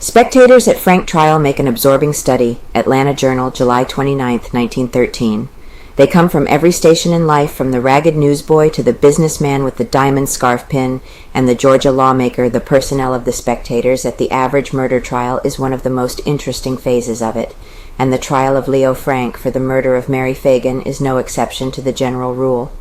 Spectators at Frank trial make an absorbing study. Atlanta Journal, July 29, 1913. They come from every station in life, from the ragged newsboy to the businessman with the diamond scarf pin and the Georgia lawmaker. The personnel of the Spectators at the average murder trial is one of the most interesting phases of it, and the trial of Leo Frank for the murder of Mary Phagan is no exception to the general rule.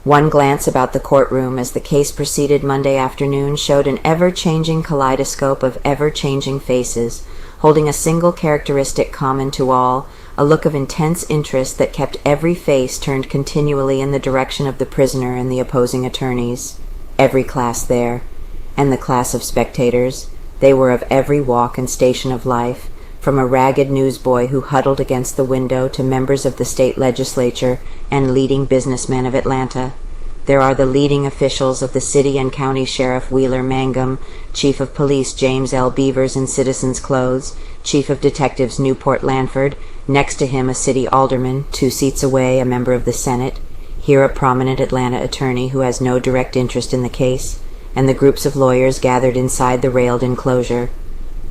One glance about the courtroom as the case proceeded Monday afternoon showed an ever-changing kaleidoscope of ever-changing faces, holding a single characteristic common to all, a look of intense interest that kept every face turned continually in the direction of the prisoner and the opposing attorneys. Every class there, and the class of spectators, they were of every walk and station of life, from a ragged newsboy who huddled against the window to members of the state legislature and leading businessmen of Atlanta. There are the leading officials of the city and county sheriff Wheeler Mangum, chief of police James L. Beavers in citizen's clothes, chief of detectives Newport Lanford, next to him a city alderman, 2 seats away a member of the Senate, here a prominent Atlanta attorney who has no direct interest in the case, and the groups of lawyers gathered inside the railed enclosure.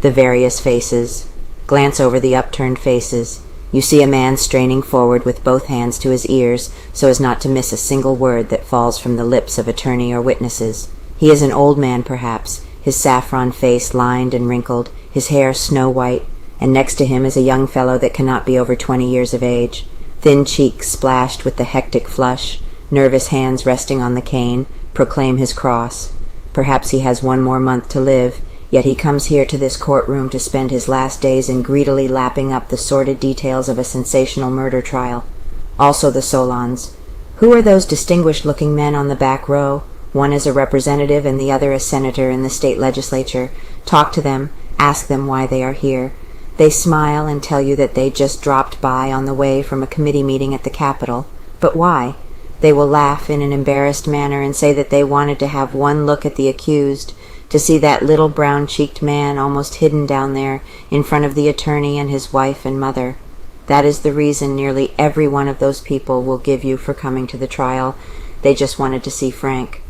The various faces. Glance over the upturned faces. You see a man straining forward with both hands to his ears so as not to miss a single word that falls from the lips of attorney or witnesses. He is an old man, perhaps, his saffron face lined and wrinkled, his hair snow-white, and next to him is a young fellow that cannot be over 20 years of age, thin cheeks splashed with the hectic flush, nervous hands resting on the cane, proclaim his cross. Perhaps he has 1 more month to live, yet he comes here to this courtroom to spend his last days in greedily lapping up the sordid details of a sensational murder trial. Also the Solons. Who are those distinguished-looking men on the back row? One is a representative and the other a senator in the state legislature. Talk to them, ask them why they are here. They smile and tell you that they just dropped by on the way from a committee meeting at the Capitol. But why? They will laugh in an embarrassed manner and say that they wanted to have one look at the accused, to see that little brown-cheeked man almost hidden down there in front of the attorney and his wife and mother. That is the reason nearly every one of those people will give you for coming to the trial. They just wanted to see Frank.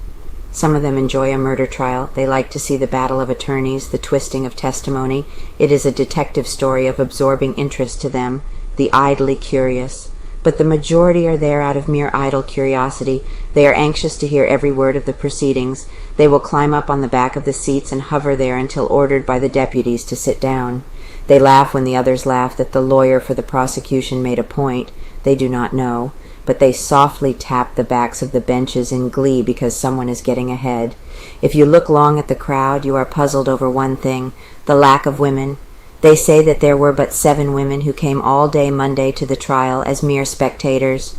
Some of them enjoy a murder trial. They like to see the battle of attorneys, the twisting of testimony. It is a detective story of absorbing interest to them, the idly curious. But the majority are there out of mere idle curiosity. They are anxious to hear every word of the proceedings. They will climb up on the back of the seats and hover there until ordered by the deputies to sit down. They laugh when the others laugh that the lawyer for the prosecution made a point. They do not know, but they softly tap the backs of the benches in glee because someone is getting ahead. If you look long at the crowd, you are puzzled over one thing, the lack of women. They say that there were but 7 women who came all day Monday to the trial as mere spectators.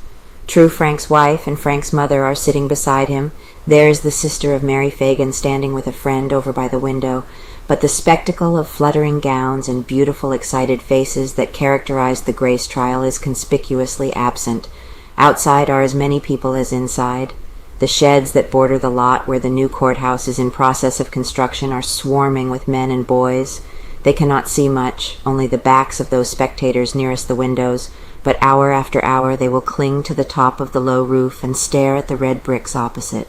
True, Frank's wife and Frank's mother are sitting beside him. There is the sister of Mary Phagan standing with a friend over by the window. But the spectacle of fluttering gowns and beautiful, excited faces that characterized the Grace trial is conspicuously absent. Outside are as many people as inside. The sheds that border the lot where the new courthouse is in process of construction are swarming with men and boys. They cannot see much, only the backs of those spectators nearest the windows, but hour after hour they will cling to the top of the low roof and stare at the red bricks opposite.